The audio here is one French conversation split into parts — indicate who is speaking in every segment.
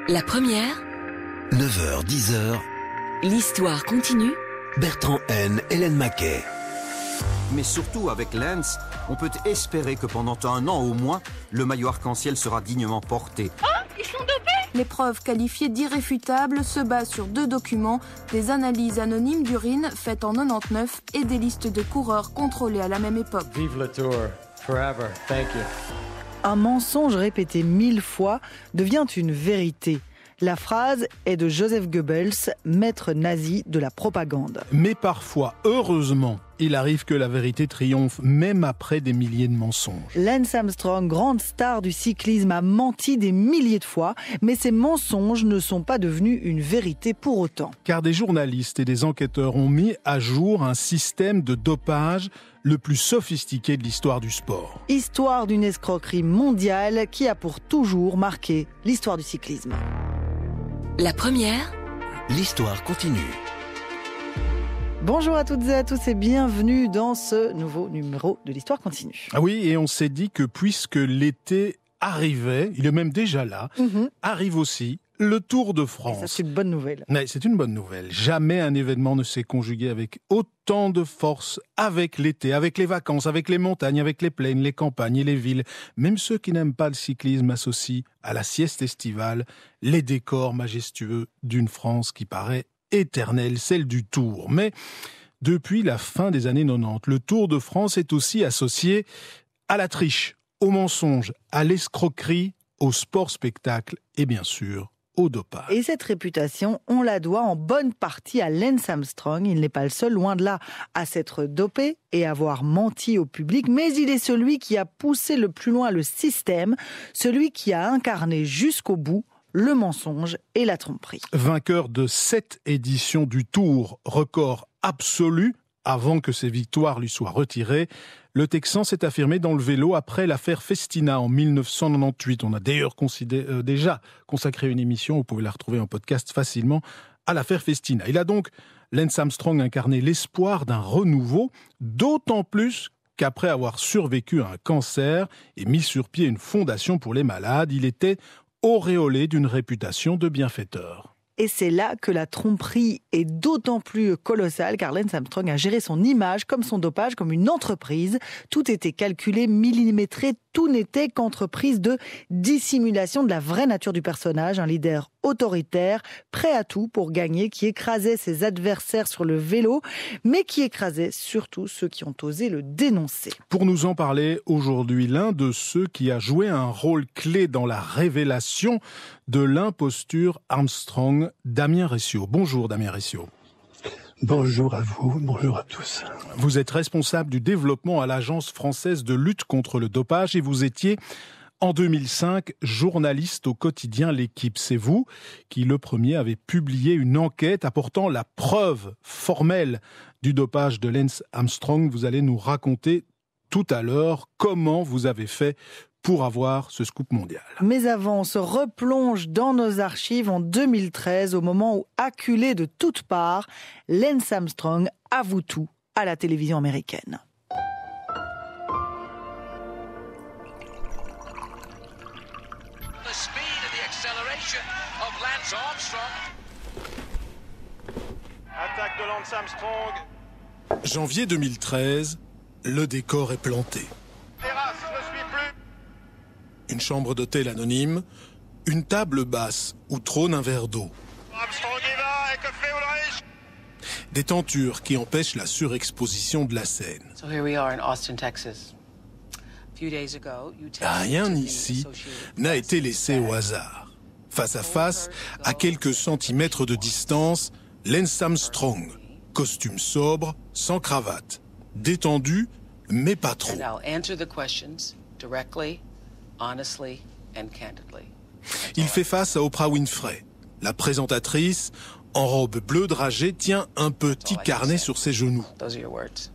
Speaker 1: La première,
Speaker 2: 9h, 10h,
Speaker 1: l'histoire continue.
Speaker 2: Bertrand Haine, Hélène Maquet.
Speaker 3: Mais surtout avec Lens, on peut espérer que pendant un an au moins, le maillot arc-en-ciel sera dignement porté.
Speaker 4: Oh, ils sont dopés!
Speaker 5: L'épreuve qualifiée d'irréfutable se base sur 2 documents, des analyses anonymes d'urine faites en 99 et des listes de coureurs contrôlés à la même époque.
Speaker 6: Vive le Tour, forever, thank you.
Speaker 7: Un mensonge répété 1000 fois devient une vérité. La phrase est de Joseph Goebbels, maître nazi de la propagande.
Speaker 8: Mais parfois, heureusement, il arrive que la vérité triomphe, même après des milliers de mensonges.
Speaker 7: Lance Armstrong, grande star du cyclisme, a menti des milliers de fois, mais ces mensonges ne sont pas devenus une vérité pour autant.
Speaker 8: Car des journalistes et des enquêteurs ont mis à jour un système de dopage le plus sophistiqué de l'histoire du sport.
Speaker 7: Histoire d'une escroquerie mondiale qui a pour toujours marqué l'histoire du cyclisme.
Speaker 1: La première,
Speaker 2: L'histoire continue.
Speaker 7: Bonjour à toutes et à tous et bienvenue dans ce nouveau numéro de l'Histoire continue.
Speaker 8: Ah oui, et on s'est dit que puisque l'été arrivait, il est même déjà là, arrive aussi le Tour de France.
Speaker 7: Et ça, c'est une bonne nouvelle.
Speaker 8: Ouais, c'est une bonne nouvelle. Jamais un événement ne s'est conjugué avec autant de force avec l'été, avec les vacances, avec les montagnes, avec les plaines, les campagnes et les villes. Même ceux qui n'aiment pas le cyclisme associent à la sieste estivale les décors majestueux d'une France qui paraît éternelle, celle du Tour. Mais depuis la fin des années 90, le Tour de France est aussi associé à la triche, au mensonge, à l'escroquerie, au sport-spectacle et bien sûr au dopage.
Speaker 7: Et cette réputation, on la doit en bonne partie à Lance Armstrong. Il n'est pas le seul, loin de là, à s'être dopé et avoir menti au public, mais il est celui qui a poussé le plus loin le système, celui qui a incarné jusqu'au bout le mensonge et la tromperie.
Speaker 8: Vainqueur de 7 éditions du Tour, record absolu avant que ses victoires lui soient retirées, le Texan s'est affirmé dans le vélo après l'affaire Festina en 1998. On a d'ailleurs déjà consacré une émission, vous pouvez la retrouver en podcast facilement, à l'affaire Festina. Il a donc, Lance Armstrong, incarné l'espoir d'un renouveau, d'autant plus qu'après avoir survécu à un cancer et mis sur pied une fondation pour les malades, il était auréolé d'une réputation de bienfaiteur.
Speaker 7: Et c'est là que la tromperie est d'autant plus colossale, car Lance Armstrong a géré son image comme son dopage, comme une entreprise. Tout était calculé, millimétré, tout n'était qu'entreprise de dissimulation de la vraie nature du personnage, un leader autoritaire, prêt à tout pour gagner, qui écrasait ses adversaires sur le vélo, mais qui écrasait surtout ceux qui ont osé le dénoncer.
Speaker 8: Pour nous en parler aujourd'hui, l'un de ceux qui a joué un rôle clé dans la révélation de l'imposture Armstrong, Damien Ressio. Bonjour Damien Ressio.
Speaker 9: Bonjour à vous, bonjour à tous.
Speaker 8: Vous êtes responsable du développement à l'Agence française de lutte contre le dopage et vous étiez, en 2005, journaliste au quotidien L'Équipe. C'est vous qui, le premier, avez publié une enquête apportant la preuve formelle du dopage de Lance Armstrong. Vous allez nous raconter tout à l'heure comment vous avez fait pour avoir ce scoop mondial.
Speaker 7: Mais avant, on se replonge dans nos archives en 2013, au moment où, acculé de toutes parts, Lance Armstrong avoue tout à la télévision américaine.
Speaker 10: The speed and the acceleration of Lance Armstrong.
Speaker 9: Attaque de Lance Armstrong.
Speaker 8: Janvier 2013, le décor est planté.
Speaker 9: Terrasse, je ne suis plus.
Speaker 8: Une chambre d'hôtel anonyme, une table basse où trône un verre d'eau.
Speaker 9: Armstrong y va, et que fait Ulrich?
Speaker 8: Des tentures qui empêchent la surexposition de la scène.
Speaker 11: So here we are in Austin, Texas. A few days ago, you
Speaker 8: Rien ici n'a été laissé au hasard. Face à face, à quelques centimètres de distance, Lance Armstrong, costume sobre, sans cravate, détendu, mais pas trop.
Speaker 11: And I'll answer the questions directly, honestly and candidly.
Speaker 8: Il fait face à Oprah Winfrey. La présentatrice, en robe bleue dragée, tient un petit carnet sur ses genoux.
Speaker 11: Those are your words.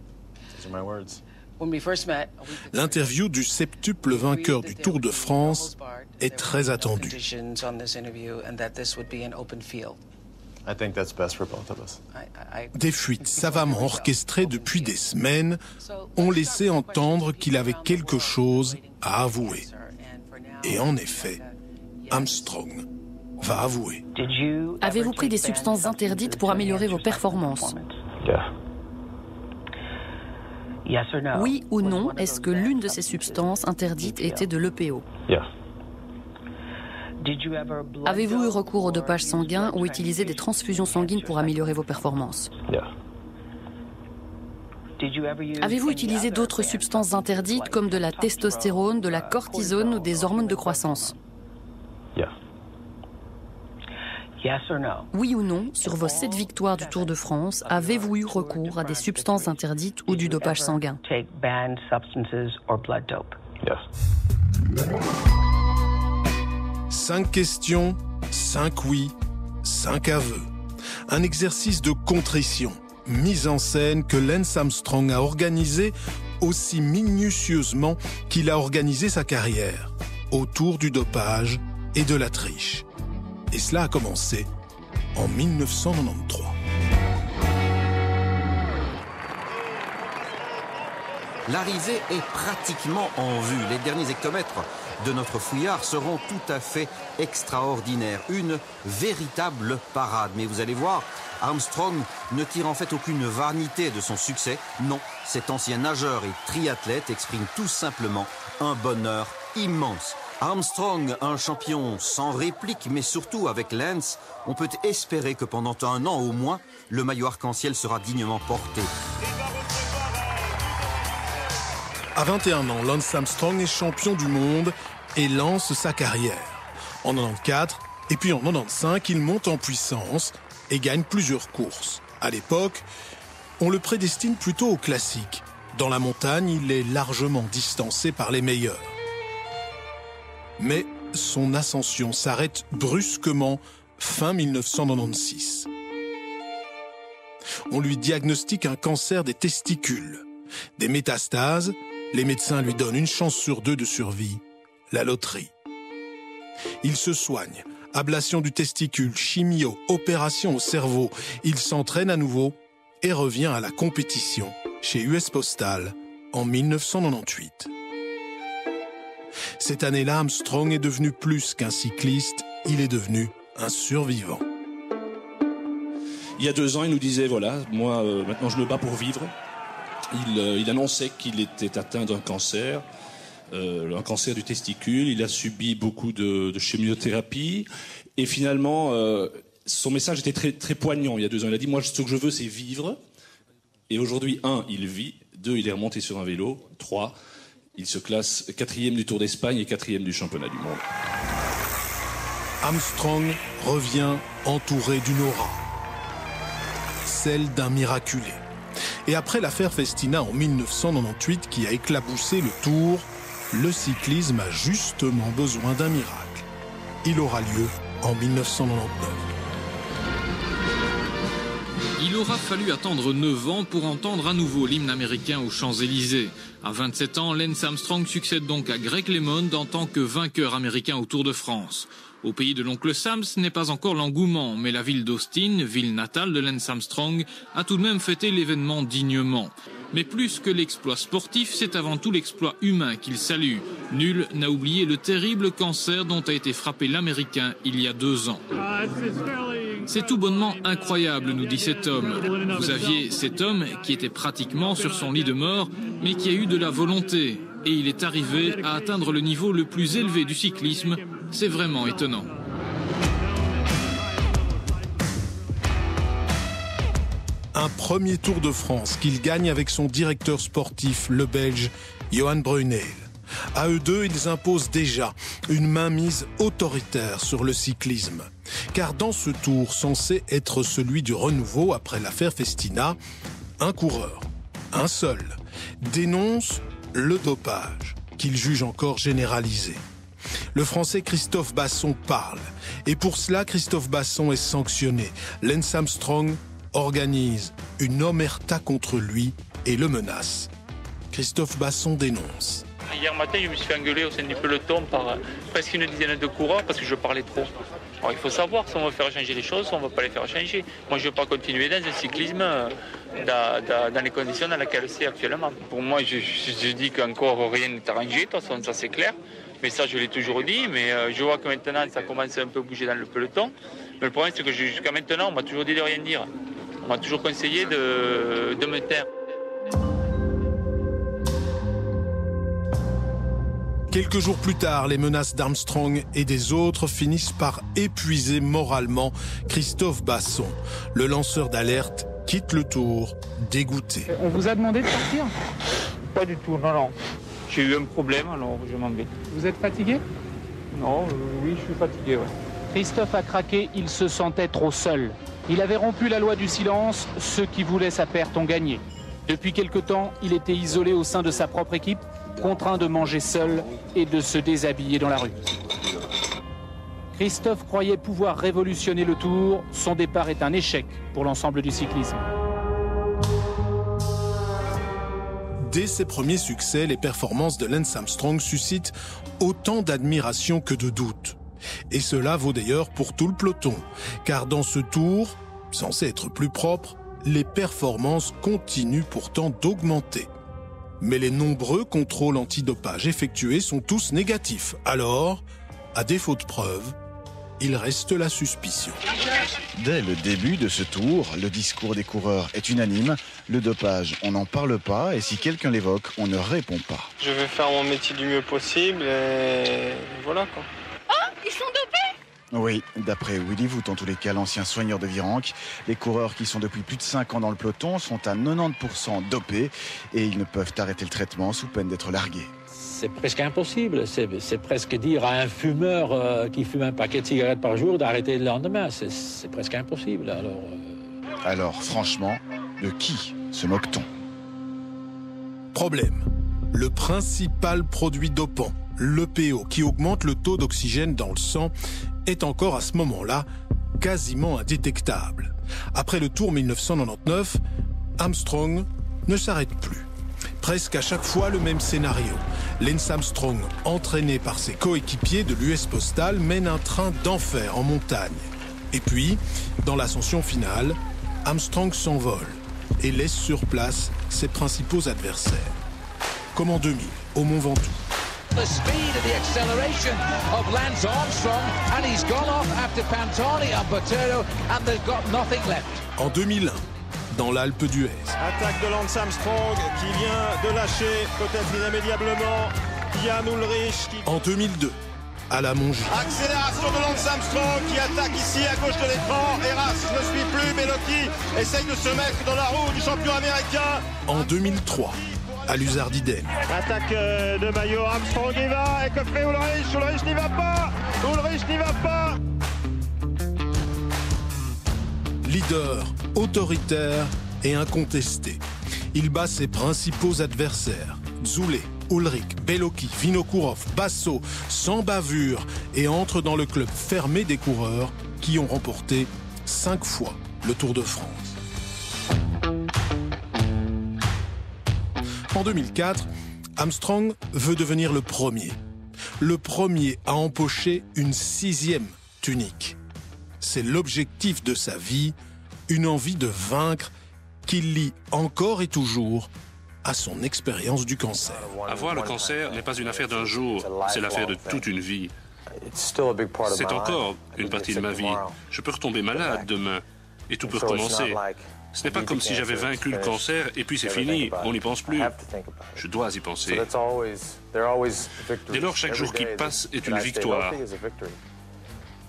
Speaker 9: Those are my words.
Speaker 11: When we first met, a week ago,
Speaker 8: L'interview du septuple vainqueur du Tour de France est très attendue.
Speaker 11: conditions on this interview and that this would be an open field.
Speaker 9: I think that's best for both of us.
Speaker 8: Des fuites savamment orchestrées depuis des semaines ont laissé entendre qu'il avait quelque chose à avouer. Et en effet, Armstrong va avouer.
Speaker 4: Avez-vous pris des substances interdites pour améliorer vos performances? Oui ou non, est-ce que l'une de ces substances interdites était de l'EPO? Avez-vous eu recours au dopage sanguin ou utilisé des transfusions sanguines pour améliorer vos performances? Avez-vous utilisé d'autres substances interdites comme de la testostérone, de la cortisone ou des hormones de croissance? Oui ou non, sur vos 7 victoires du Tour de France, avez-vous eu recours à des substances interdites ou du dopage sanguin?
Speaker 8: 5 questions, 5 oui, 5 aveux. Un exercice de contrition, mise en scène que Lance Armstrong a organisé aussi minutieusement qu'il a organisé sa carrière, autour du dopage et de la triche. Et cela a commencé en 1993.
Speaker 3: L'arrivée est pratiquement en vue. Les derniers hectomètres de notre fouillard seront tout à fait extraordinaires. Une véritable parade. Mais vous allez voir, Armstrong ne tire en fait aucune vanité de son succès. Non, cet ancien nageur et triathlète exprime tout simplement un bonheur immense. Armstrong, un champion sans réplique, mais surtout avec Lance, on peut espérer que pendant un an au moins, le maillot arc-en-ciel sera dignement porté.
Speaker 8: À 21 ans, Lance Armstrong est champion du monde et lance sa carrière. En 94 et puis en 95, il monte en puissance et gagne plusieurs courses. À l'époque, on le prédestine plutôt au classique. Dans la montagne, il est largement distancé par les meilleurs. Mais son ascension s'arrête brusquement fin 1996. On lui diagnostique un cancer des testicules. Des métastases, les médecins lui donnent une chance sur 2 de survie, la loterie. Il se soigne, ablation du testicule, chimio, opération au cerveau. Il s'entraîne à nouveau et revient à la compétition chez US Postal en 1998. Cette année-là, Armstrong est devenu plus qu'un cycliste, il est devenu un survivant.
Speaker 12: Il y a 2 ans, il nous disait, voilà, moi, maintenant je me bats pour vivre. Il annonçait qu'il était atteint d'un cancer, un cancer du testicule. Il a subi beaucoup de chimiothérapie. Et finalement, son message était très, très poignant il y a 2 ans. Il a dit, moi, ce que je veux, c'est vivre. Et aujourd'hui, 1, il vit. 2, il est remonté sur un vélo. 3, il se classe 4e du Tour d'Espagne et 4e du championnat du monde.
Speaker 8: Armstrong revient entouré d'une aura, celle d'un miraculé. Et après l'affaire Festina en 1998 qui a éclaboussé le Tour, le cyclisme a justement besoin d'un miracle. Il aura lieu en 1999.
Speaker 13: Il aura fallu attendre 9 ans pour entendre à nouveau l'hymne américain aux Champs-Élysées. À 27 ans, Lance Armstrong succède donc à Greg LeMond en tant que vainqueur américain au Tour de France. Au pays de l'oncle Sam, ce n'est pas encore l'engouement, mais la ville d'Austin, ville natale de Lance Armstrong, a tout de même fêté l'événement dignement. Mais plus que l'exploit sportif, c'est avant tout l'exploit humain qu'il salue. Nul n'a oublié le terrible cancer dont a été frappé l'Américain il y a 2 ans. C'est tout bonnement incroyable, nous dit cet homme. Vous aviez cet homme qui était pratiquement sur son lit de mort, mais qui a eu de la volonté. Et il est arrivé à atteindre le niveau le plus élevé du cyclisme. C'est vraiment étonnant.
Speaker 8: Un premier Tour de France qu'il gagne avec son directeur sportif, le Belge Johan Brunel. À eux deux, ils imposent déjà une mainmise autoritaire sur le cyclisme. Car dans ce tour censé être celui du renouveau après l'affaire Festina, un coureur, un seul, dénonce le dopage, qu'il juge encore généralisé. Le Français Christophe Basson parle. Et pour cela, Christophe Basson est sanctionné. Lance Armstrong organise une omerta contre lui et le menace. Christophe Basson dénonce.
Speaker 14: Hier matin, je me suis fait engueuler au sein du peloton par presque une dizaine de coureurs parce que je parlais trop. Alors, il faut savoir si on veut faire changer les choses, si on ne veut pas les faire changer. Moi, je ne veux pas continuer dans un cyclisme dans les conditions dans lesquelles c'est actuellement. Pour moi, je dis qu'encore rien n'est arrangé, de toute façon, ça c'est clair. Mais ça, je l'ai toujours dit, mais je vois que maintenant, ça commence à un peu bouger dans le peloton. Mais le problème, c'est que jusqu'à maintenant, on m'a toujours dit de rien dire. On m'a toujours conseillé de me taire.
Speaker 8: Quelques jours plus tard, les menaces d'Armstrong et des autres finissent par épuiser moralement Christophe Basson. Le lanceur d'alerte quitte le Tour, dégoûté.
Speaker 15: On vous a demandé de partir?
Speaker 14: Pas du tout, non. J'ai eu un problème, alors je m'en vais.
Speaker 15: Vous êtes fatigué?
Speaker 14: Non, oui, je suis fatigué, ouais.
Speaker 15: Christophe a craqué, il se sentait trop seul. Il avait rompu la loi du silence, ceux qui voulaient sa perte ont gagné. Depuis quelque temps, il était isolé au sein de sa propre équipe, contraint de manger seul et de se déshabiller dans la rue. Christophe croyait pouvoir révolutionner le Tour. Son départ est un échec pour l'ensemble du cyclisme.
Speaker 8: Dès ses premiers succès, les performances de Lance Armstrong suscitent autant d'admiration que de doute. Et cela vaut d'ailleurs pour tout le peloton, car dans ce Tour, censé être plus propre, les performances continuent pourtant d'augmenter. Mais les nombreux contrôles antidopage effectués sont tous négatifs. Alors, à défaut de preuves, il reste la suspicion.
Speaker 16: Dès le début de ce tour, le discours des coureurs est unanime. Le dopage, on n'en parle pas, et si quelqu'un l'évoque, on ne répond pas.
Speaker 17: Je vais faire mon métier du mieux possible, et voilà quoi.
Speaker 18: Oh, ils sont dopés ?
Speaker 16: Oui, d'après Willy Voet, en tous les cas l'ancien soigneur de Virenque, les coureurs qui sont depuis plus de 5 ans dans le peloton sont à 90% dopés et ils ne peuvent arrêter le traitement sous peine d'être largués.
Speaker 19: C'est presque impossible, c'est presque dire à un fumeur qui fume un paquet de cigarettes par jour d'arrêter le lendemain, c'est presque impossible.
Speaker 16: Alors franchement, de qui se moque-t-on ?
Speaker 8: Problème, le principal produit dopant, l'EPO, qui augmente le taux d'oxygène dans le sang, est encore à ce moment-là quasiment indétectable. Après le Tour 1999, Armstrong ne s'arrête plus. Presque à chaque fois le même scénario. Lance Armstrong, entraîné par ses coéquipiers de l'US Postal, mène un train d'enfer en montagne. Et puis, dans l'ascension finale, Armstrong s'envole et laisse sur place ses principaux adversaires. Comme en 2000, au Mont Ventoux.
Speaker 10: The speed of the acceleration of Lance Armstrong, and he's gone off after Pantani and Bottero, and they've got nothing left.
Speaker 8: En 2001, dans l'Alpe d'Huez.
Speaker 20: Attaque de Lance Armstrong qui vient de lâcher, peut-être irrémédiablement, Jan Ullrich.
Speaker 8: En 2002, à la Mongie.
Speaker 20: Accélération de Lance Armstrong qui attaque ici à gauche de l'écran. Heras ne suit plus, Bellocchi essaye de se mettre dans la roue du champion américain.
Speaker 8: En 2003, à l'Uzardiden.
Speaker 20: Attaque de maillot, Armstrong y va, et que fait Ullrich? Ullrich n'y va pas. Ullrich n'y va pas.
Speaker 8: Leader, autoritaire et incontesté. Il bat ses principaux adversaires, Zoulet, Ullrich, Bellocchi, Vinokourov, Basso, sans bavure, et entre dans le club fermé des coureurs qui ont remporté 5 fois le Tour de France. En 2004, Armstrong veut devenir le premier à empocher une 6e tunique. C'est l'objectif de sa vie, une envie de vaincre qu'il lie encore et toujours à son expérience du cancer.
Speaker 12: Avoir le cancer n'est pas une affaire d'un jour, c'est l'affaire de toute une vie. C'est encore une partie de ma vie. Je peux retomber malade demain et tout peut recommencer. Ce n'est pas comme si j'avais vaincu le cancer et puis c'est fini, on n'y pense plus. Je dois y penser. Dès lors, chaque jour qui passe est une victoire.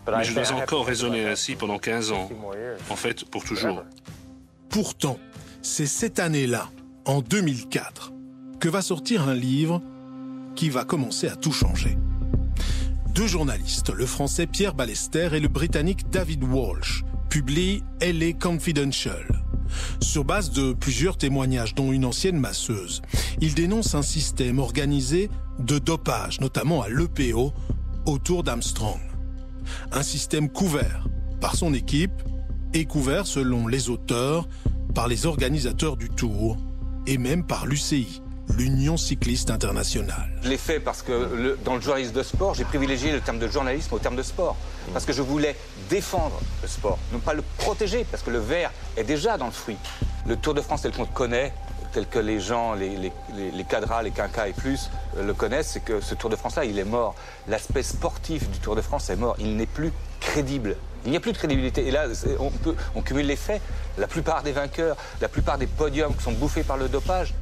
Speaker 12: Mais je dois encore raisonner ainsi pendant 15 ans. En fait, pour toujours.
Speaker 8: Pourtant, c'est cette année-là, en 2004, que va sortir un livre qui va commencer à tout changer. 2 journalistes, le français Pierre Ballester et le britannique David Walsh, publient LA Confidential. Sur base de plusieurs témoignages, dont une ancienne masseuse, ils dénoncent un système organisé de dopage, notamment à l'EPO, autour d'Armstrong. Un système couvert par son équipe et couvert, selon les auteurs, par les organisateurs du Tour et même par l'UCI, l'Union cycliste internationale.
Speaker 21: Je l'ai fait parce que dans le journalisme de sport, j'ai privilégié le terme de journalisme au terme de sport. Parce que je voulais défendre le sport, non pas le protéger, parce que le verre est déjà dans le fruit. Le Tour de France tel qu'on le connaît, tel que les gens, les cadras, les quinquas et plus le connaissent, c'est que ce Tour de France-là, il est mort. L'aspect sportif du Tour de France est mort. Il n'est plus crédible. Il n'y a plus de crédibilité. Et là, on cumule les faits. La plupart des vainqueurs, la plupart des podiums qui sont bouffés par le dopage.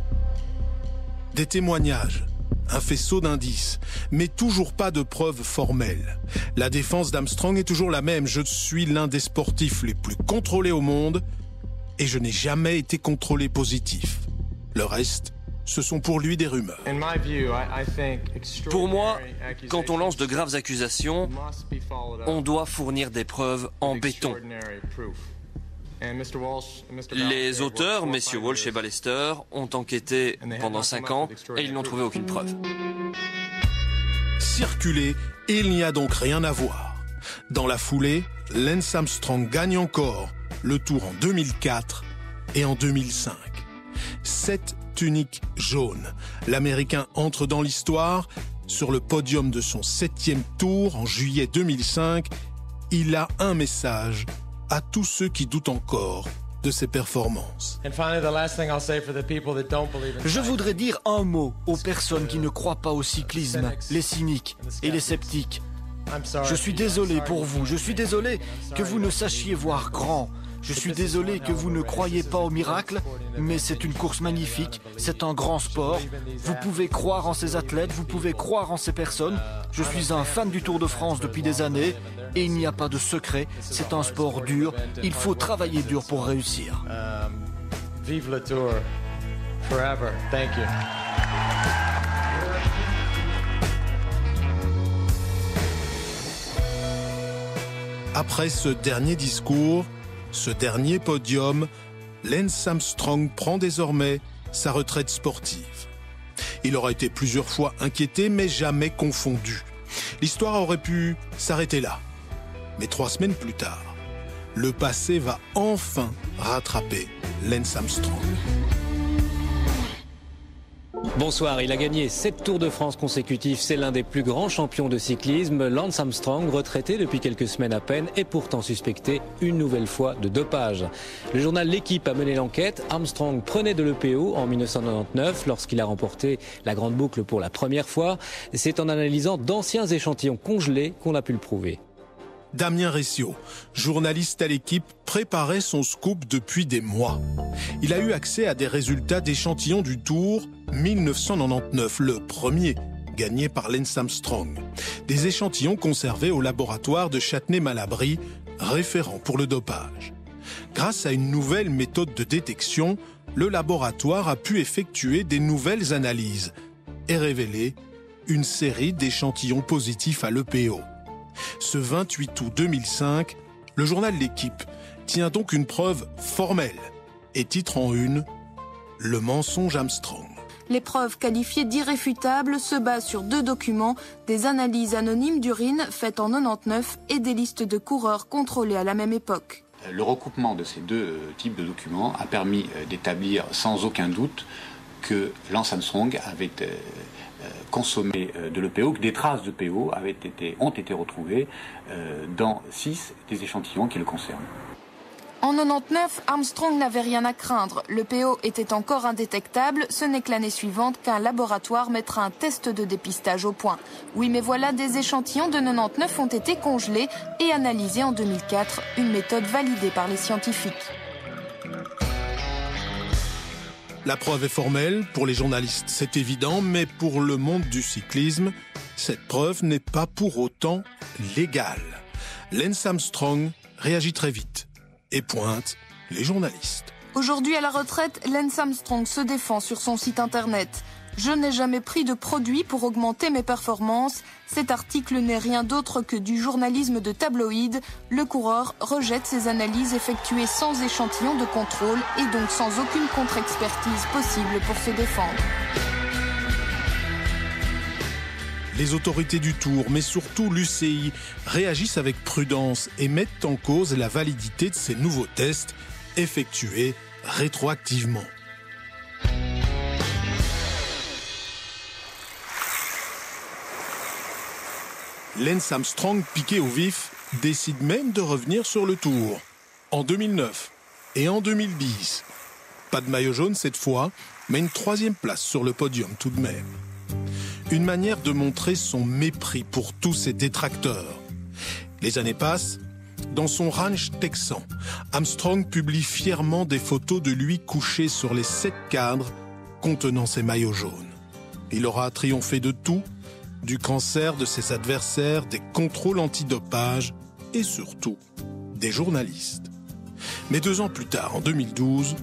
Speaker 8: Des témoignages, un faisceau d'indices, mais toujours pas de preuves formelles. La défense d'Armstrong est toujours la même. Je suis l'un des sportifs les plus contrôlés au monde et je n'ai jamais été contrôlé positif. Le reste, ce sont pour lui des rumeurs.
Speaker 18: Pour moi, quand on lance de graves accusations, on doit fournir des preuves en béton. Les auteurs, messieurs Walsh et Ballester, ont enquêté pendant 5 ans et ils n'ont trouvé aucune preuve.
Speaker 8: Circuler, il n'y a donc rien à voir. Dans la foulée, Lance Armstrong gagne encore le Tour en 2004 et en 2005. 7 tuniques jaunes. L'Américain entre dans l'histoire. Sur le podium de son 7e Tour en juillet 2005, il a un message à tous ceux qui doutent encore de ses performances.
Speaker 22: Je voudrais dire un mot aux personnes qui ne croient pas au cyclisme, les cyniques et les sceptiques. Je suis désolé pour vous, je suis désolé que vous ne sachiez voir grand. Je suis désolé que vous ne croyez pas au miracle, mais c'est une course magnifique, c'est un grand sport. Vous pouvez croire en ces athlètes, vous pouvez croire en ces personnes. Je suis un fan du Tour de France depuis des années et il n'y a pas de secret, c'est un sport dur, il faut travailler dur pour réussir.
Speaker 6: Vive le Tour, forever, thank you.
Speaker 8: Après ce dernier discours, ce dernier podium, Lance Armstrong prend désormais sa retraite sportive. Il aura été plusieurs fois inquiété, mais jamais confondu. L'histoire aurait pu s'arrêter là. Mais 3 semaines plus tard, le passé va enfin rattraper Lance Armstrong.
Speaker 23: Bonsoir, il a gagné 7 Tours de France consécutifs. C'est l'un des plus grands champions de cyclisme. Lance Armstrong, retraité depuis quelques semaines à peine, est pourtant suspecté une nouvelle fois de dopage. Le journal L'Équipe a mené l'enquête. Armstrong prenait de l'EPO en 1999 lorsqu'il a remporté la Grande Boucle pour la première fois. C'est en analysant d'anciens échantillons congelés qu'on a pu le prouver.
Speaker 8: Damien Ressio, journaliste à l'Équipe, préparait son scoop depuis des mois. Il a eu accès à des résultats d'échantillons du Tour 1999, le premier gagné par Lance Armstrong. Des échantillons conservés au laboratoire de Châtenay-Malabry, référent pour le dopage. Grâce à une nouvelle méthode de détection, le laboratoire a pu effectuer des nouvelles analyses et révéler une série d'échantillons positifs à l'EPO. Ce 28 août 2005, le journal L'Équipe tient donc une preuve formelle et titre en une « Le mensonge Armstrong ».
Speaker 5: L'épreuve qualifiée d'irréfutable se base sur 2 documents, des analyses anonymes d'urine faites en 99 et des listes de coureurs contrôlés à la même époque.
Speaker 24: Le recoupement de ces 2 types de documents a permis d'établir sans aucun doute que Lance Armstrong avait consommé de l'EPO, que des traces d'EPO ont été retrouvées dans 6 des échantillons qui le concernent.
Speaker 5: En 99, Armstrong n'avait rien à craindre. L'EPO était encore indétectable. Ce n'est que l'année suivante qu'un laboratoire mettra un test de dépistage au point. Oui, mais voilà, des échantillons de 99 ont été congelés et analysés en 2004, une méthode validée par les scientifiques.
Speaker 8: La preuve est formelle, pour les journalistes c'est évident, mais pour le monde du cyclisme, cette preuve n'est pas pour autant légale. Lance Armstrong réagit très vite et pointe les journalistes.
Speaker 5: Aujourd'hui à la retraite, Lance Armstrong se défend sur son site internet. Je n'ai jamais pris de produit pour augmenter mes performances. Cet article n'est rien d'autre que du journalisme de tabloïd. Le coureur rejette ses analyses effectuées sans échantillon de contrôle et donc sans aucune contre-expertise possible pour se défendre.
Speaker 8: Les autorités du Tour, mais surtout l'UCI, réagissent avec prudence et mettent en cause la validité de ces nouveaux tests effectués rétroactivement. Lance Armstrong, piqué au vif, décide même de revenir sur le Tour, en 2009 et en 2010. Pas de maillot jaune cette fois, mais une 3e place sur le podium tout de même. Une manière de montrer son mépris pour tous ses détracteurs. Les années passent. Dans son ranch texan, Armstrong publie fièrement des photos de lui couché sur les 7 cadres contenant ses maillots jaunes. Il aura triomphé de tout, du cancer de ses adversaires, des contrôles antidopage et surtout des journalistes. Mais 2 ans plus tard, en 2012,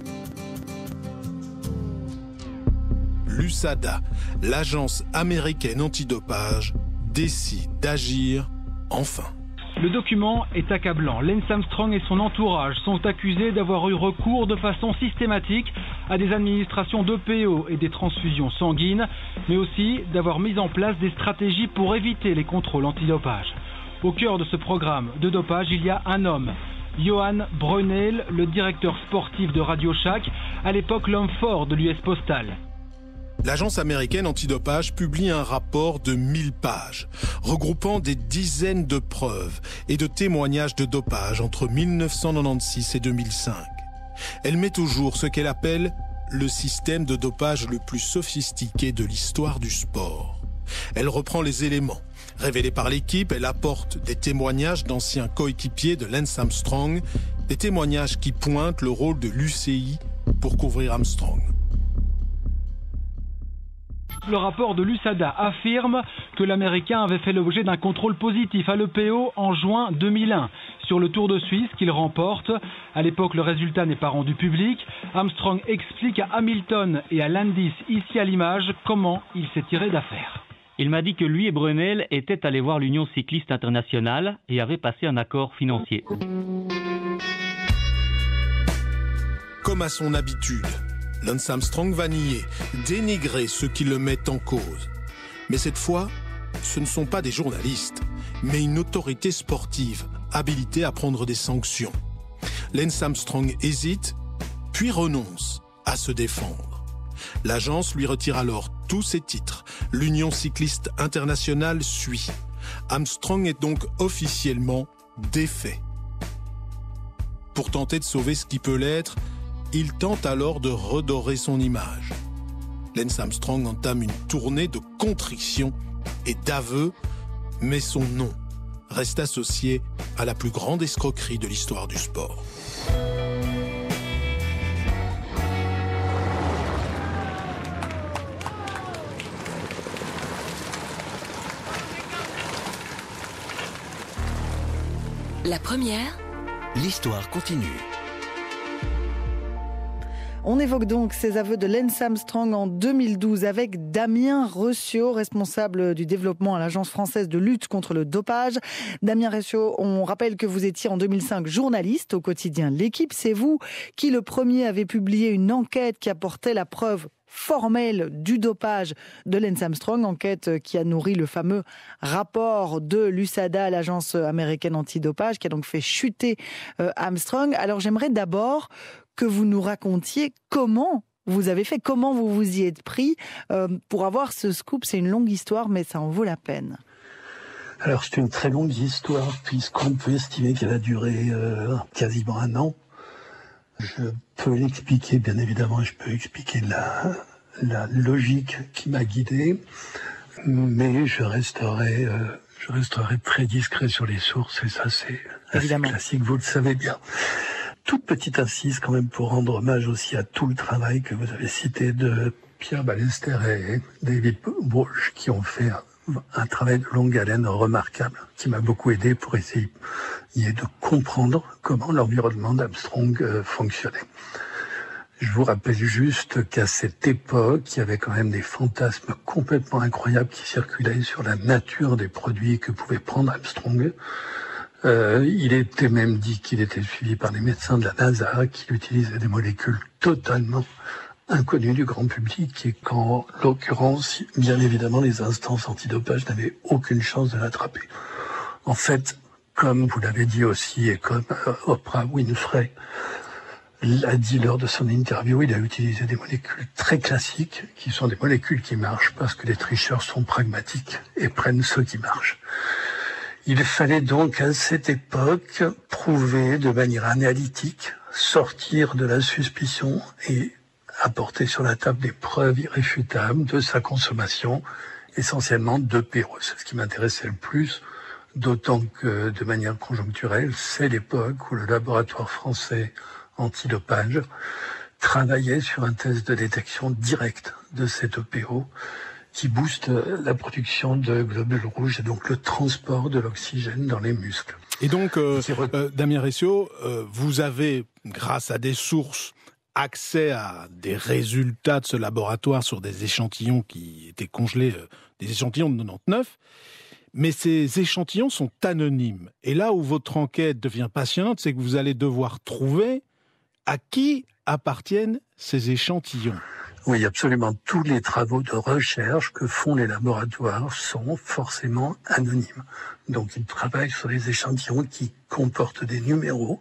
Speaker 8: l'USADA, l'agence américaine antidopage, décide d'agir enfin.
Speaker 1: Le document est accablant. Lance Armstrong et son entourage sont accusés d'avoir eu recours de façon systématique à des administrations d'EPO et des transfusions sanguines, mais aussi d'avoir mis en place des stratégies pour éviter les contrôles antidopage. Au cœur de ce programme de dopage, il y a un homme, Johan Breunel, le directeur sportif de Radio Shack, à l'époque l'homme fort de l'US Postal.
Speaker 8: L'agence américaine antidopage publie un rapport de 1000 pages, regroupant des dizaines de preuves et de témoignages de dopage entre 1996 et 2005. Elle met au jour ce qu'elle appelle le système de dopage le plus sophistiqué de l'histoire du sport. Elle reprend les éléments révélés par l'équipe, elle apporte des témoignages d'anciens coéquipiers de Lance Armstrong, des témoignages qui pointent le rôle de l'UCI pour couvrir Armstrong.
Speaker 1: Le rapport de l'USADA affirme que l'Américain avait fait l'objet d'un contrôle positif à l'EPO en juin 2001 sur le Tour de Suisse qu'il remporte. À l'époque, le résultat n'est pas rendu public. Armstrong explique à Hamilton et à Landis, ici à l'image, comment il s'est tiré d'affaire.
Speaker 2: Il m'a dit que lui et Breunel étaient allés voir l'Union cycliste internationale et avaient passé un accord financier.
Speaker 8: Comme à son habitude, Lance Armstrong va nier, dénigrer ceux qui le mettent en cause. Mais cette fois, ce ne sont pas des journalistes, mais une autorité sportive habilitée à prendre des sanctions. Lance Armstrong hésite, puis renonce à se défendre. L'agence lui retire alors tous ses titres. L'Union cycliste internationale suit. Armstrong est donc officiellement défait. Pour tenter de sauver ce qui peut l'être, il tente alors de redorer son image. Lance Armstrong entame une tournée de contrition et d'aveux, mais son nom reste associé à la plus grande escroquerie de l'histoire du sport.
Speaker 7: La première,
Speaker 11: l'histoire continue.
Speaker 25: On évoque donc ces aveux de Lance Armstrong en 2012 avec Damien Reussiaux, responsable du développement à l'Agence française de lutte contre le dopage. Damien Reussiaux, on rappelle que vous étiez en 2005 journaliste au quotidien L'Équipe. C'est vous qui, le premier, avez publié une enquête qui apportait la preuve formelle du dopage de Lance Armstrong, enquête qui a nourri le fameux rapport de l'USADA, l'agence américaine antidopage, qui a donc fait chuter Armstrong. Alors j'aimerais d'abord que vous nous racontiez comment vous avez fait, comment vous vous y êtes pris pour avoir ce scoop. C'est une longue histoire, mais ça en vaut la peine.
Speaker 26: Alors c'est une très longue histoire, puisqu'on peut estimer qu'elle a duré quasiment 1 an. Je peux l'expliquer, bien évidemment, je peux expliquer la logique qui m'a guidé, mais je resterai très discret sur les sources, et ça c'est assez classique, vous le savez bien. Toute petite incise quand même pour rendre hommage aussi à tout le travail que vous avez cité de Pierre Ballester et David Walsh, qui ont fait un travail de longue haleine remarquable, qui m'a beaucoup aidé pour essayer de comprendre comment l'environnement d'Armstrong fonctionnait. Je vous rappelle juste qu'à cette époque, il y avait quand même des fantasmes complètement incroyables qui circulaient sur la nature des produits que pouvait prendre Armstrong. Il était même dit qu'il était suivi par les médecins de la NASA, qu'il utilisait des molécules totalement inconnues du grand public et qu'en l'occurrence, bien évidemment, les instances antidopage n'avaient aucune chance de l'attraper. En fait, comme vous l'avez dit aussi et comme Oprah Winfrey l'a dit lors de son interview, il a utilisé des molécules très classiques qui sont des molécules qui marchent parce que les tricheurs sont pragmatiques et prennent ceux qui marchent. Il fallait donc à cette époque prouver de manière analytique, sortir de la suspicion et apporter sur la table des preuves irréfutables de sa consommation, essentiellement d'EPO. C'est ce qui m'intéressait le plus, d'autant que de manière conjoncturelle, c'est l'époque où le laboratoire français antidopage travaillait sur un test de détection directe de cet EPO qui booste la production de globules rouges et donc le transport de l'oxygène dans les muscles.
Speaker 8: Et donc, Damien Ressio, vous avez, grâce à des sources, accès à des résultats de ce laboratoire sur des échantillons qui étaient congelés, des échantillons de 99, mais ces échantillons sont anonymes. Et là où votre enquête devient passionnante, c'est que vous allez devoir trouver à qui appartiennent ces échantillons.
Speaker 26: Oui, absolument. Tous les travaux de recherche que font les laboratoires sont forcément anonymes. Donc, ils travaillent sur des échantillons qui comportent des numéros,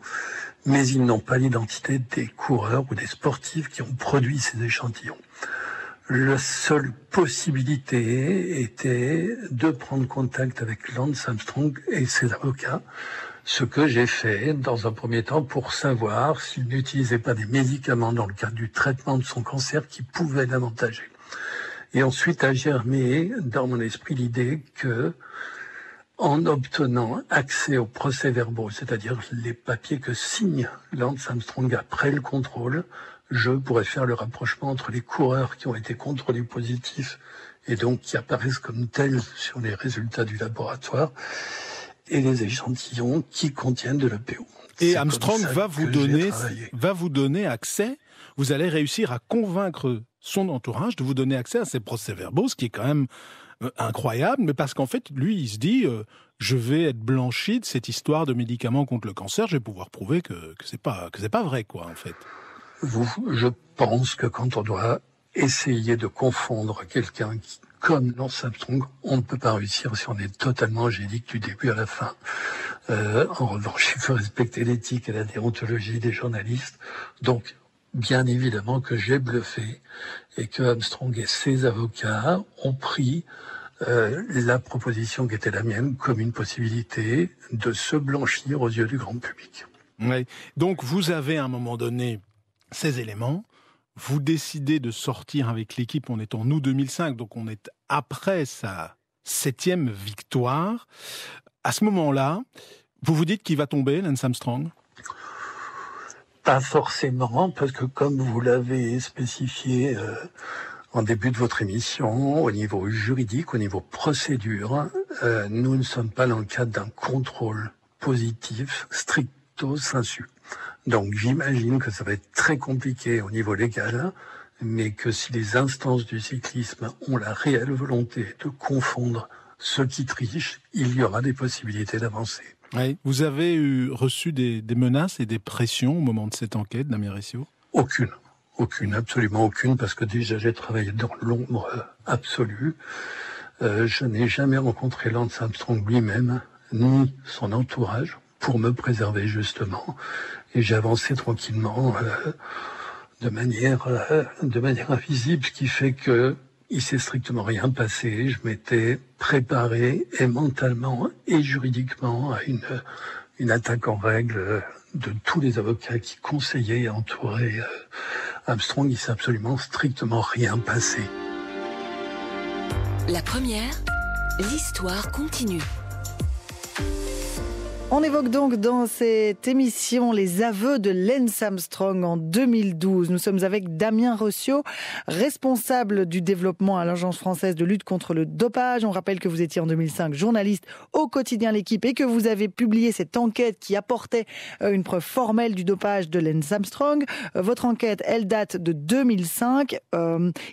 Speaker 26: mais ils n'ont pas l'identité des coureurs ou des sportifs qui ont produit ces échantillons. La seule possibilité était de prendre contact avec Lance Armstrong et ses avocats, ce que j'ai fait dans un premier temps pour savoir s'il n'utilisait pas des médicaments dans le cadre du traitement de son cancer qui pouvaient l'avantager. Et ensuite a germé dans mon esprit l'idée que, en obtenant accès aux procès-verbaux, c'est-à-dire les papiers que signe Lance Armstrong après le contrôle, je pourrais faire le rapprochement entre les coureurs qui ont été contrôlés positifs et donc qui apparaissent comme tels sur les résultats du laboratoire et les échantillons qui contiennent de l'EPO.
Speaker 8: Et Armstrong va vous donner accès, vous allez réussir à convaincre son entourage de vous donner accès à ces procès-verbaux, ce qui est quand même incroyable, mais parce qu'en fait, lui, il se dit je vais être blanchi de cette histoire de médicaments contre le cancer, je vais pouvoir prouver que c'est pas vrai, quoi, en fait.
Speaker 26: Je pense que quand on doit essayer de confondre quelqu'un comme Lance Armstrong, on ne peut pas réussir si on est totalement angélique du début à la fin. En revanche, il faut respecter l'éthique et la déontologie des journalistes. Donc, bien évidemment que j'ai bluffé et que Armstrong et ses avocats ont pris la proposition qui était la mienne comme une possibilité de se blanchir aux yeux du grand public.
Speaker 8: Oui. Donc, vous avez à un moment donné ces éléments. Vous décidez de sortir avec l'équipe, on est en août 2005, donc on est après sa 7e victoire. À ce moment-là, vous vous dites qu'il va tomber, Lance Armstrong ?
Speaker 26: Pas forcément, parce que comme vous l'avez spécifié en début de votre émission, au niveau juridique, au niveau procédure, nous ne sommes pas dans le cadre d'un contrôle positif stricto sensu. Donc j'imagine que ça va être très compliqué au niveau légal, mais que si les instances du cyclisme ont la réelle volonté de confondre ceux qui trichent, il y aura des possibilités d'avancer.
Speaker 8: Oui. Vous avez reçu des menaces et des pressions au moment de cette enquête, Damien Ressio ?
Speaker 26: Aucune, absolument aucune, parce que déjà j'ai travaillé dans l'ombre absolue. Je n'ai jamais rencontré Lance Armstrong lui-même, ni son entourage, pour me préserver justement. Et j'ai avancé tranquillement de manière invisible, ce qui fait que il s'est strictement rien passé. Je m'étais préparé et mentalement et juridiquement à une attaque en règle de tous les avocats qui conseillaient et entouraient Armstrong. Il s'est absolument strictement rien passé.
Speaker 7: La première, l'histoire continue.
Speaker 25: On évoque donc dans cette émission les aveux de Lance Armstrong en 2012. Nous sommes avec Damien Ressio, responsable du développement à l'Agence française de lutte contre le dopage. On rappelle que vous étiez en 2005 journaliste au quotidien L'Équipe et que vous avez publié cette enquête qui apportait une preuve formelle du dopage de Lance Armstrong. Votre enquête, elle date de 2005.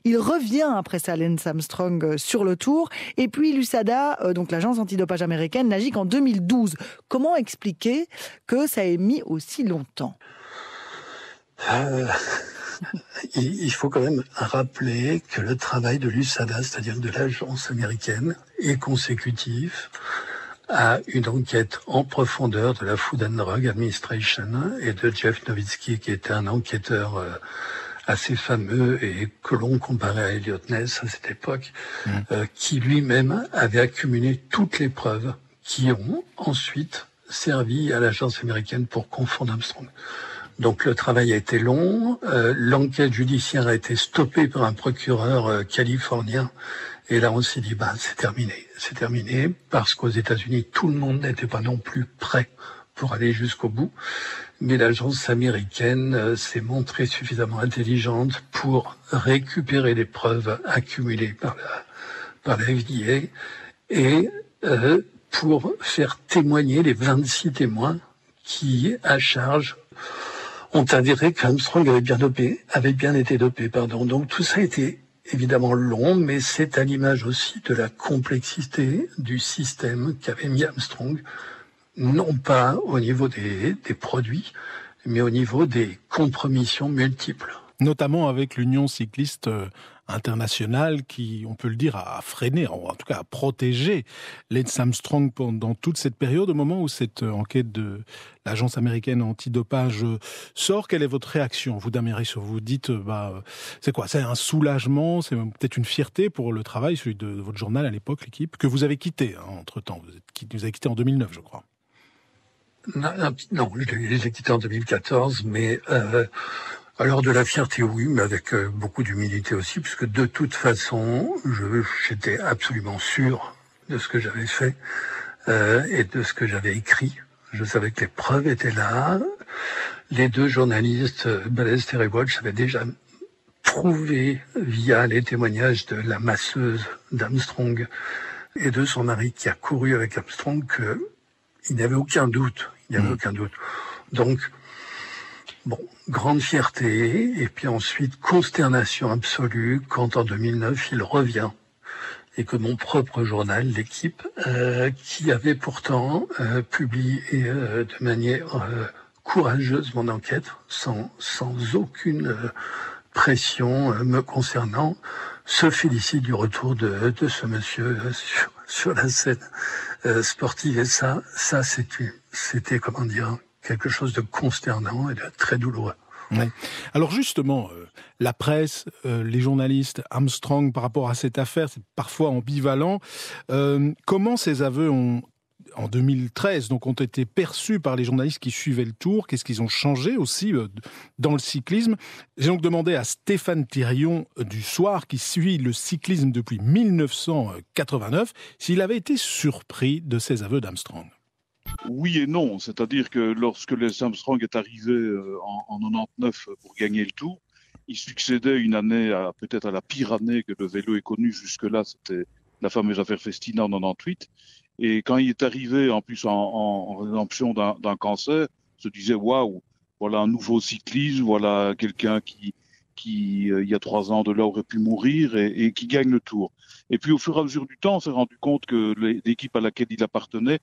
Speaker 25: Il revient après ça, Lance Armstrong, sur le tour. Et puis l'USADA, donc l'agence antidopage américaine, n'agit qu'en 2012. Comment expliquer que ça ait mis aussi longtemps ?
Speaker 26: Il faut quand même rappeler que le travail de l'USADA, c'est-à-dire de l'agence américaine, est consécutif à une enquête en profondeur de la Food and Drug Administration et de Jeff Nowitzki, qui était un enquêteur assez fameux et que l'on comparait à Elliot Ness à cette époque, qui lui-même avait accumulé toutes les preuves qui ont ensuite servi à l'agence américaine pour confondre Armstrong. Donc le travail a été long, l'enquête judiciaire a été stoppée par un procureur californien, et là on s'est dit c'est terminé, parce qu'aux États-Unis tout le monde n'était pas non plus prêt pour aller jusqu'au bout, mais l'agence américaine s'est montrée suffisamment intelligente pour récupérer les preuves accumulées par la FDA et pour faire témoigner les 26 témoins qui, à charge, ont indiqué qu'Armstrong avait bien été dopé. Donc tout ça a été évidemment long, mais c'est à l'image aussi de la complexité du système qu'avait mis Armstrong, non pas au niveau des produits, mais au niveau des compromissions multiples.
Speaker 8: Notamment avec l'Union cycliste internationale qui, on peut le dire, a freiné, en tout cas a protégé Lance Armstrong pendant toute cette période, au moment où cette enquête de l'agence américaine antidopage sort. Quelle est votre réaction, vous, Damien Richaud? Vous dites, c'est quoi? C'est un soulagement, c'est peut-être une fierté pour le travail, celui de votre journal à l'époque, l'équipe, que vous avez quitté entre-temps. Vous avez quitté en 2009, je crois.
Speaker 26: Non, je l'ai quitté en 2014, mais... Alors de la fierté, oui, mais avec beaucoup d'humilité aussi, puisque de toute façon, j'étais absolument sûr de ce que j'avais fait et de ce que j'avais écrit. Je savais que les preuves étaient là. Les deux journalistes, Ballester et Walsh, avaient déjà prouvé via les témoignages de la masseuse d'Armstrong et de son mari qui a couru avec Armstrong qu'il n'y avait aucun doute. Donc, grande fierté, et puis ensuite consternation absolue quand en 2009 il revient et que mon propre journal, l'équipe, qui avait pourtant publié de manière courageuse mon enquête, sans aucune pression me concernant, se félicite du retour de ce monsieur sur la scène sportive. Et ça c'était, comment dire, quelque chose de consternant et de très douloureux.
Speaker 8: Oui. Alors justement, la presse, les journalistes, Armstrong, par rapport à cette affaire, c'est parfois ambivalent. Comment ces aveux en 2013, ont été perçus par les journalistes qui suivaient le Tour? Qu'est-ce qu'ils ont changé aussi dans le cyclisme? J'ai donc demandé à Stéphane Thirion du Soir, qui suit le cyclisme depuis 1989, s'il avait été surpris de ces aveux d'Armstrong.
Speaker 3: Oui et non, c'est-à-dire que lorsque Lance Armstrong est arrivé en 99 pour gagner le Tour, il succédait une année peut-être à la pire année que le vélo ait connue jusque-là, c'était la fameuse affaire Festina en 98. Et quand il est arrivé en plus en rédemption d'un cancer, se disait waouh, voilà un nouveau cyclisme, voilà quelqu'un qui il y a 3 ans de là aurait pu mourir et qui gagne le Tour. Et puis au fur et à mesure du temps, on s'est rendu compte que l'équipe à laquelle il appartenait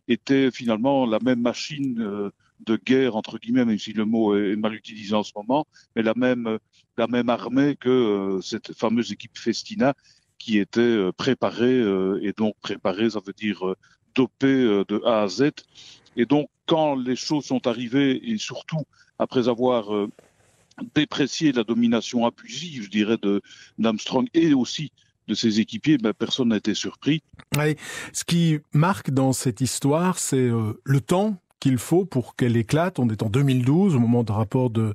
Speaker 3: était finalement la même machine de guerre, entre guillemets, même si le mot est mal utilisé en ce moment, mais la même armée que cette fameuse équipe Festina qui était préparée, et donc préparée, ça veut dire dopée de A à Z. Et donc, quand les choses sont arrivées, et surtout après avoir déprécié la domination abusive, je dirais, d'Armstrong et aussi de ses équipiers, personne n'a été surpris.
Speaker 8: Oui. Ce qui marque dans cette histoire, c'est le temps qu'il faut pour qu'elle éclate. On est en 2012, au moment du rapport de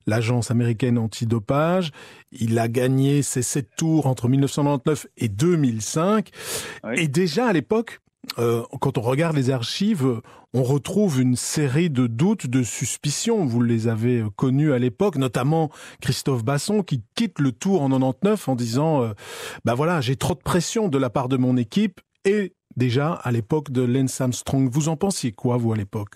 Speaker 8: l'agence américaine antidopage. Il a gagné ses 7 tours entre 1999 et 2005. Oui. Et déjà à l'époque, quand on regarde les archives, on retrouve une série de doutes, de suspicions. Vous les avez connus à l'époque, notamment Christophe Basson qui quitte le Tour en 99 en disant voilà, j'ai trop de pression de la part de mon équipe. Et déjà à l'époque de Lance Armstrong, vous en pensiez quoi, vous, à l'époque?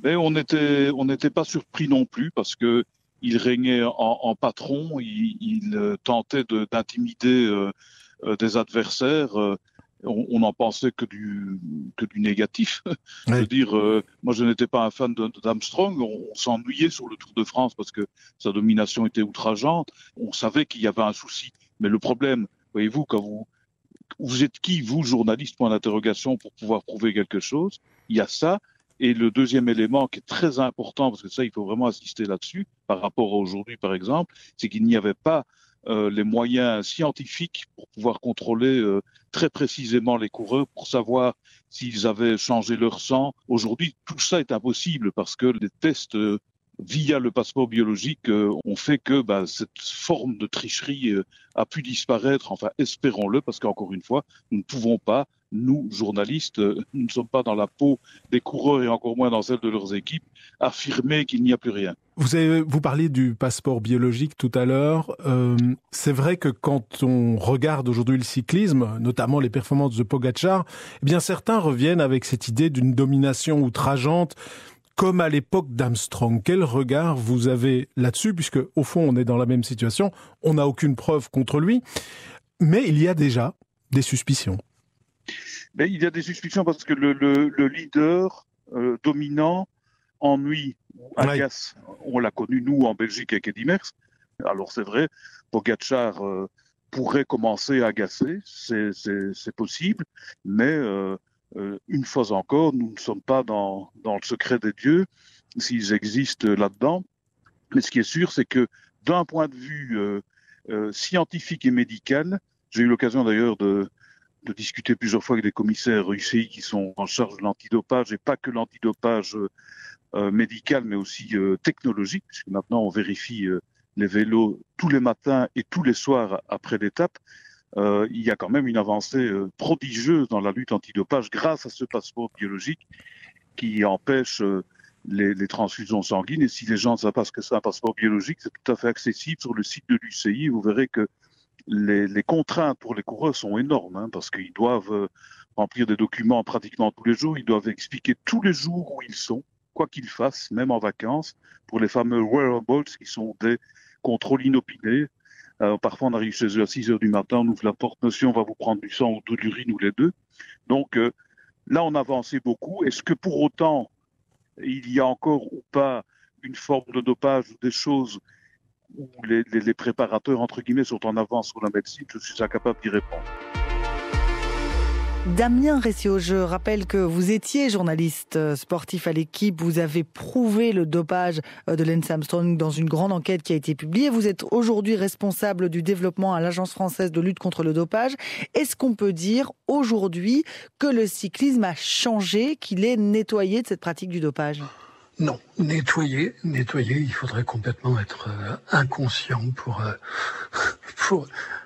Speaker 3: Mais on n'était pas surpris non plus parce que il régnait en patron, il tentait d'intimider des adversaires. On n'en pensait que du négatif. Oui. Je veux dire, moi je n'étais pas un fan d'Armstrong, on s'ennuyait sur le Tour de France parce que sa domination était outrageante, on savait qu'il y avait un souci. Mais le problème, voyez-vous, quand vous êtes qui, vous, journaliste, point d'interrogation, pour pouvoir prouver quelque chose, il y a ça. Et le deuxième élément qui est très important, parce que ça, il faut vraiment insister là-dessus, par rapport à aujourd'hui, par exemple, c'est qu'il n'y avait pas les moyens scientifiques pour pouvoir contrôler très précisément les coureurs, pour savoir s'ils avaient changé leur sang. Aujourd'hui, tout ça est impossible parce que les tests via le passeport biologique ont fait que cette forme de tricherie a pu disparaître. Enfin, espérons-le, parce qu'encore une fois, nous ne pouvons pas, nous, journalistes, nous ne sommes pas dans la peau des coureurs et encore moins dans celle de leurs équipes, affirmer qu'il n'y a plus rien.
Speaker 8: Vous parliez du passeport biologique tout à l'heure. C'est vrai que quand on regarde aujourd'hui le cyclisme, notamment les performances de Pogačar, eh bien certains reviennent avec cette idée d'une domination outrageante, comme à l'époque d'Armstrong. Quel regard vous avez là-dessus, puisque au fond on est dans la même situation, on n'a aucune preuve contre lui, mais il y a déjà des suspicions.
Speaker 3: Mais il y a des suspicions parce que le leader dominant ennuie ou agace. On l'a connu, nous, en Belgique, avec Eddy Merckx. Alors, c'est vrai, Pogačar pourrait commencer à agacer, c'est possible, mais une fois encore, nous ne sommes pas dans le secret des dieux, s'ils existent là-dedans. Mais ce qui est sûr, c'est que d'un point de vue scientifique et médical, j'ai eu l'occasion d'ailleurs de discuter plusieurs fois avec des commissaires UCI qui sont en charge de l'antidopage, et pas que l'antidopage médical, mais aussi technologique, puisque maintenant on vérifie les vélos tous les matins et tous les soirs après l'étape. Il y a quand même une avancée prodigieuse dans la lutte antidopage grâce à ce passeport biologique qui empêche les transfusions sanguines. Et si les gens ne savent pas ce que c'est un passeport biologique, c'est tout à fait accessible sur le site de l'UCI. Vous verrez que les contraintes pour les coureurs sont énormes, parce qu'ils doivent remplir des documents pratiquement tous les jours. Ils doivent expliquer tous les jours où ils sont, quoi qu'ils fassent, même en vacances, pour les fameux wearables qui sont des contrôles inopinés. Parfois, on arrive chez eux à 6 heures du matin, on ouvre la porte, monsieur, on va vous prendre du sang ou de l'urine ou les deux. Donc là, on a avancé beaucoup. Est-ce que pour autant, il y a encore ou pas une forme de dopage ou des choses où les préparateurs, entre guillemets, sont en avance sur la médecine? Je suis incapable d'y répondre.
Speaker 25: Damien Ressio, je rappelle que vous étiez journaliste sportif à l'équipe. Vous avez prouvé le dopage de Lance Armstrong dans une grande enquête qui a été publiée. Vous êtes aujourd'hui responsable du développement à l'Agence française de lutte contre le dopage. Est-ce qu'on peut dire aujourd'hui que le cyclisme a changé, qu'il est nettoyé de cette pratique du dopage ?
Speaker 26: Non, nettoyer, il faudrait complètement être inconscient pour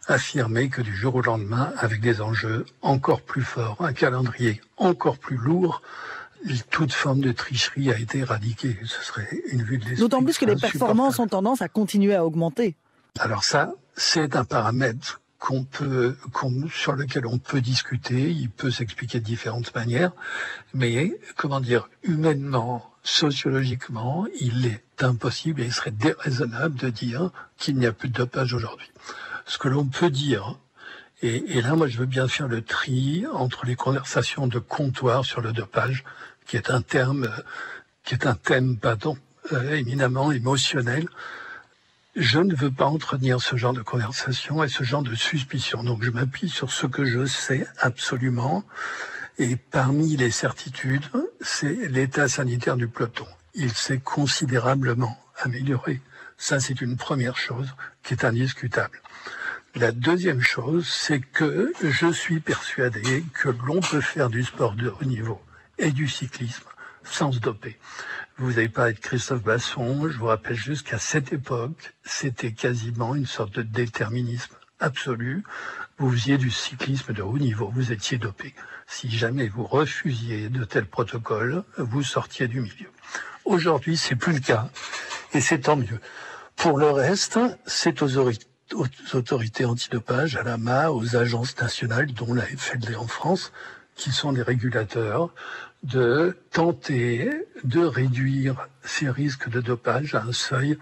Speaker 26: affirmer que du jour au lendemain, avec des enjeux encore plus forts, un calendrier encore plus lourd, toute forme de tricherie a été éradiquée. Ce serait une vue de l'esprit.
Speaker 25: D'autant plus que les performances ont tendance à continuer à augmenter.
Speaker 26: Alors ça, c'est un paramètre sur lequel on peut discuter, il peut s'expliquer de différentes manières, mais, humainement, sociologiquement, il est impossible et il serait déraisonnable de dire qu'il n'y a plus de dopage aujourd'hui. Ce que l'on peut dire, et là, moi, je veux bien faire le tri entre les conversations de comptoir sur le dopage, qui est un thème, éminemment émotionnel. Je ne veux pas entretenir ce genre de conversation et ce genre de suspicion. Donc je m'appuie sur ce que je sais absolument. Et parmi les certitudes, c'est l'état sanitaire du peloton. Il s'est considérablement amélioré. Ça, c'est une première chose qui est indiscutable. La deuxième chose, c'est que je suis persuadé que l'on peut faire du sport de haut niveau et du cyclisme sans se doper. Vous avez parlé de Christophe Basson, je vous rappelle juste qu'à cette époque, c'était quasiment une sorte de déterminisme absolu. Vous faisiez du cyclisme de haut niveau, vous étiez dopé. Si jamais vous refusiez de tels protocoles, vous sortiez du milieu. Aujourd'hui, c'est plus le cas, et c'est tant mieux. Pour le reste, c'est aux autorités antidopage, à l'AMA, aux agences nationales, dont la FLD en France, qui sont des régulateurs, de tenter de réduire ces risques de dopage à un seuil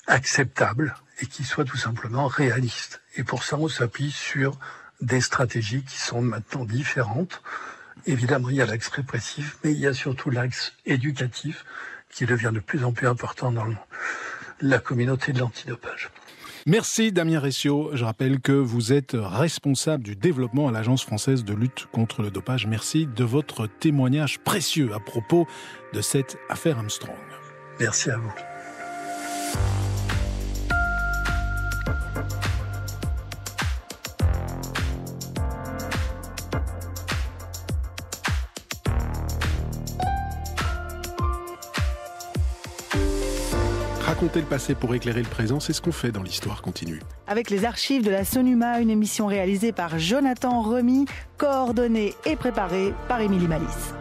Speaker 26: acceptable et qui soit tout simplement réaliste. Et pour ça, on s'appuie sur des stratégies qui sont maintenant différentes. Évidemment, il y a l'axe répressif, mais il y a surtout l'axe éducatif qui devient de plus en plus important dans la communauté de l'antidopage.
Speaker 8: Merci Damien Ressio. Je rappelle que vous êtes responsable du développement à l'Agence française de lutte contre le dopage. Merci de votre témoignage précieux à propos de cette affaire Armstrong.
Speaker 26: Merci à vous.
Speaker 4: Raconter le passé pour éclairer le présent, c'est ce qu'on fait dans l'Histoire continue.
Speaker 25: Avec les archives de la Sonuma, une émission réalisée par Jonathan Remy, coordonnée et préparée par Émilie Malice.